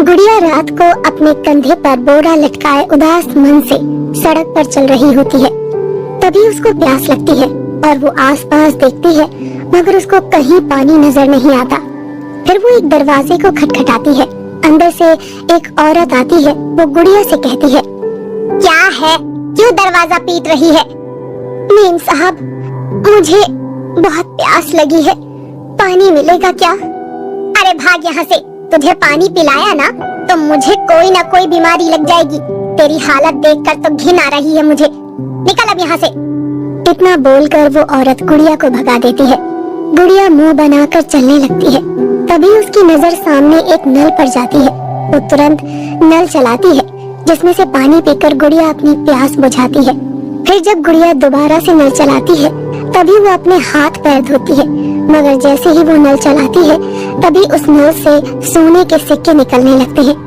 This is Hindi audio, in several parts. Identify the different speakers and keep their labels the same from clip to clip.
Speaker 1: गुड़िया रात को अपने कंधे पर बोरा लटकाए उदास मन से सड़क पर चल रही होती है। तभी उसको प्यास लगती है और वो आसपास देखती है, मगर उसको कहीं पानी नजर नहीं आता। फिर वो एक दरवाजे को खटखटाती है। अंदर से एक औरत आती है। वो गुड़िया से कहती है, क्या है, क्यों दरवाजा पीट रही है? मेम साहब, मुझे बहुत प्यास लगी है, पानी मिलेगा क्या? अरे भाग यहाँ से, तुझे पानी पिलाया ना तो मुझे कोई ना कोई बीमारी लग जाएगी। तेरी हालत देखकर तो घिन आ रही है मुझे, निकल अब यहाँ से। इतना बोलकर वो औरत गुड़िया को भगा देती है। गुड़िया मुंह बनाकर चलने लगती है। तभी उसकी नजर सामने एक नल पर जाती है। वो तुरंत नल चलाती है, जिसमें से पानी पीकर गुड़िया अपनी प्यास बुझाती है। फिर जब गुड़िया दोबारा से नल चलाती है, तभी वो अपने हाथ पैर धोती है, मगर जैसे ही वो नल चलाती है, तभी उस नल से सोने के सिक्के निकलने लगते हैं।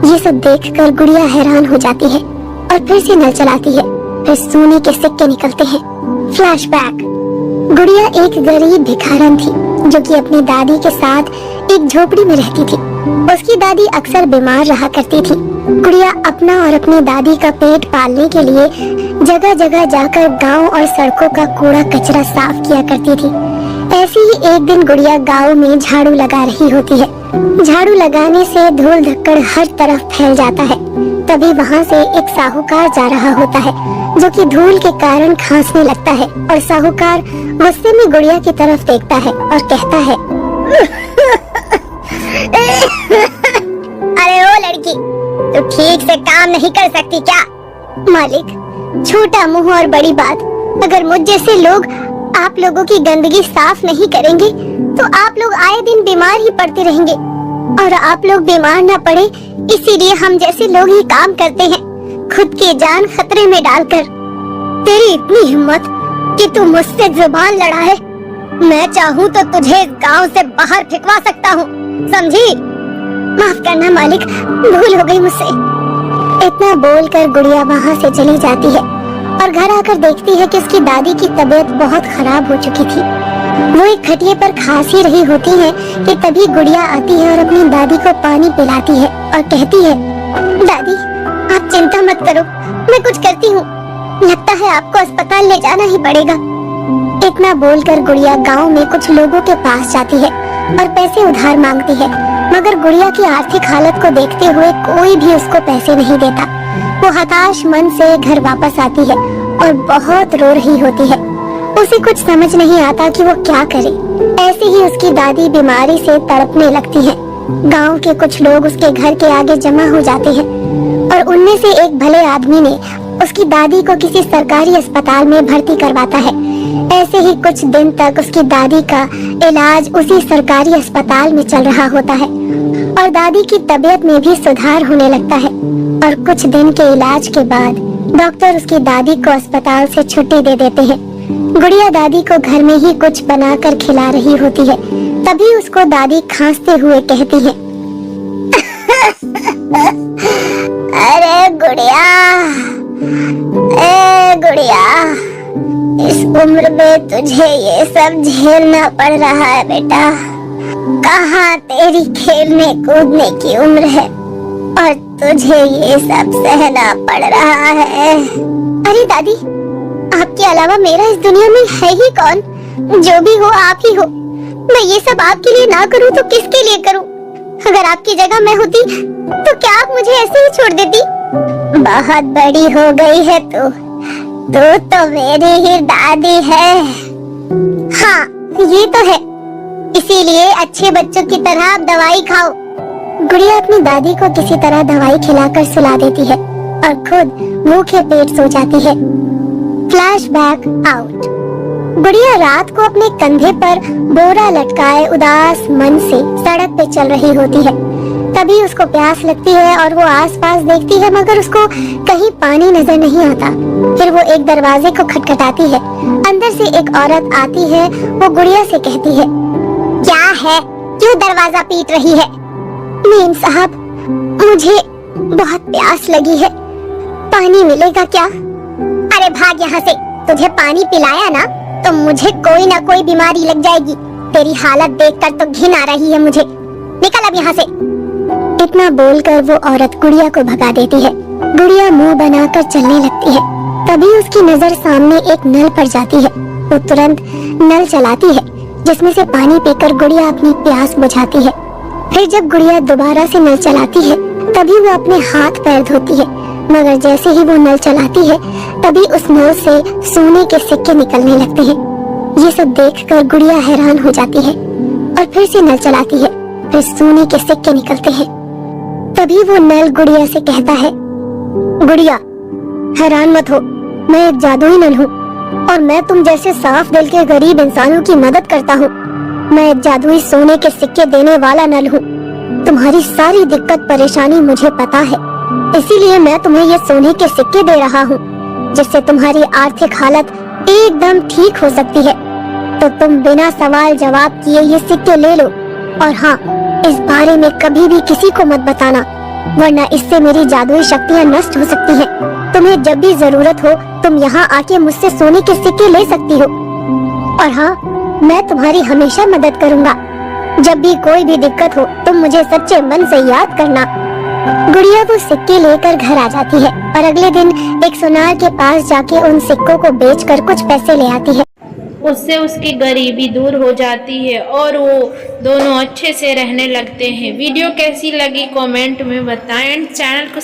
Speaker 1: ये सब देखकर गुड़िया हैरान हो जाती है और फिर से नल चलाती है। फिर सोने के सिक्के निकलते हैं। फ्लैशबैक। गुड़िया एक गरीब भिखारन थी, जो कि अपनी दादी के साथ एक झोपड़ी में रहती थी। उसकी दादी अक्सर बीमार रहा करती थी। गुड़िया अपना और अपनी दादी का पेट पालने के लिए जगह जगह जाकर गांव और सड़कों का कूड़ा कचरा साफ किया करती थी। ऐसी ही एक दिन गुड़िया गांव में झाड़ू लगा रही होती है। झाड़ू लगाने से धूल धक्कड़ हर तरफ फैल जाता है। तभी वहाँ से एक साहूकार जा रहा होता है, जो कि धूल के कारण खांसने लगता है। और साहूकार गुस्से में गुड़िया की तरफ देखता है और कहता है, अरे ओ लड़की, तू ठीक से काम नहीं कर सकती क्या? मालिक, छोटा मुंह और बड़ी बात। अगर मुझ जैसे लोग आप लोगों की गंदगी साफ नहीं करेंगे तो आप लोग आए दिन बीमार ही पड़ते रहेंगे, और आप लोग बीमार न पड़े इसीलिए हम जैसे लोग ही काम करते हैं, खुद की जान खतरे में डालकर। तेरी इतनी हिम्मत कि तू मुझसे जुबान लड़ाए। मैं चाहूँ तो तुझे इस गांव से बाहर फेंकवा सकता हूँ, समझी? माफ करना मालिक, भूल हो गई मुझसे। इतना बोलकर गुड़िया वहाँ से चली जाती है और घर आकर देखती है कि उसकी दादी की तबीयत बहुत खराब हो चुकी थी। वो एक खटिया पर खांस ही रही होती है कि तभी गुड़िया आती है और अपनी दादी को पानी पिलाती है और कहती है, दादी आप चिंता मत करो, मैं कुछ करती हूँ। लगता है आपको अस्पताल ले जाना ही पड़ेगा। इतना बोलकर गुड़िया गांव में कुछ लोगों के पास जाती है और पैसे उधार मांगती है, मगर गुड़िया की आर्थिक हालत को देखते हुए कोई भी उसको पैसे नहीं देता। वो हताश मन से घर वापस आती है और बहुत रो रही होती है। उसे कुछ समझ नहीं आता कि वो क्या करे। ऐसे ही उसकी दादी बीमारी से तड़पने लगती है। गांव के कुछ लोग उसके घर के आगे जमा हो जाते हैं और उनमें से एक भले आदमी ने उसकी दादी को किसी सरकारी अस्पताल में भर्ती करवाता है। ऐसे ही कुछ दिन तक उसकी दादी का इलाज उसी सरकारी अस्पताल में चल रहा होता है और दादी की तबीयत में भी सुधार होने लगता है। और कुछ दिन के इलाज के बाद डॉक्टर उसकी दादी को अस्पताल से छुट्टी दे देते हैं। गुड़िया दादी को घर में ही कुछ बनाकर खिला रही होती है। तभी उसको दादी खांसते हुए कहती है, अरे गुड़िया, गुड़िया, इस उम्र में तुझे ये सब झेलना पड़ रहा है बेटा। कहाँ तेरी खेलने कूदने की उम्र है और तुझे ये सब सहना पड़ रहा है। अरे दादी, आपके अलावा मेरा इस दुनिया में है ही कौन? जो भी हो आप ही हो। मैं ये सब आपके लिए ना करूँ तो किसके लिए करूँ? अगर आपकी जगह मैं होती तो क्या आप मुझे ऐसे ही छोड़ देती? बहुत बड़ी हो गई है तू तो मेरी ही दादी है। हाँ ये तो है, इसीलिए अच्छे बच्चों की तरह आप दवाई खाओ। गुड़िया अपनी दादी को किसी तरह दवाई खिलाकर सुला देती है और खुद भूखे पेट सो जाती है। Flashback out. गुड़िया रात को अपने कंधे पर बोरा लटकाए उदास मन से सड़क पे चल रही होती है। तभी उसको प्यास लगती है और वो आसपास देखती है, मगर उसको कहीं पानी नजर नहीं आता। फिर वो एक दरवाजे को खटखटाती है। अंदर से एक औरत आती है। वो गुड़िया से कहती है, क्या है, क्यों दरवाजा पीट रही है? मेम साहब, मुझे बहुत प्यास लगी है, पानी मिलेगा क्या? अरे भाग यहाँ से, तुझे पानी पिलाया ना तो मुझे कोई ना कोई बीमारी लग जाएगी। तेरी हालत देखकर तो घिन आ रही है मुझे, निकल अब यहाँ से। इतना बोलकर वो औरत गुड़िया को भगा देती है। गुड़िया मुंह बनाकर चलने लगती है। तभी उसकी नजर सामने एक नल पर जाती है। वो तुरंत नल चलाती है, जिसमें से पानी पीकर गुड़िया अपनी प्यास बुझाती है। फिर जब गुड़िया दोबारा से नल चलाती है, तभी वो अपने हाथ पैर धोती है, मगर जैसे ही वो नल चलाती है, तभी उस नल से सोने के सिक्के निकलने लगते हैं। ये सब देखकर गुड़िया हैरान हो जाती है और फिर से नल चलाती है, फिर सोने के सिक्के निकलते हैं। तभी वो नल गुड़िया से कहता है, गुड़िया हैरान मत हो, मैं एक जादुई नल हूँ और मैं तुम जैसे साफ दिल के गरीब इंसानों की मदद करता हूँ। मैं एक जादुई सोने के सिक्के देने वाला नल हूँ। तुम्हारी सारी दिक्कत परेशानी मुझे पता है, इसीलिए मैं तुम्हें ये सोने के सिक्के दे रहा हूँ, जिससे तुम्हारी आर्थिक हालत एकदम ठीक हो सकती है। तो तुम बिना सवाल जवाब किए ये सिक्के ले लो, और हाँ, इस बारे में कभी भी किसी को मत बताना, वरना इससे मेरी जादुई शक्तियाँ नष्ट हो सकती हैं। तुम्हें जब भी जरूरत हो तुम यहाँ आके मुझसे सोने के सिक्के ले सकती हो, और हाँ, मैं तुम्हारी हमेशा मदद करूँगा। जब भी कोई भी दिक्कत हो तुम मुझे सच्चे मन से याद करना। गुड़िया वो सिक्के लेकर घर आ जाती है और अगले दिन एक सुनार के पास जाके उन सिक्कों को बेचकर कुछ पैसे ले आती है।
Speaker 2: उससे उसकी गरीबी दूर हो जाती है और वो दोनों अच्छे से रहने लगते हैं। वीडियो कैसी लगी कमेंट में बताएं। चैनल को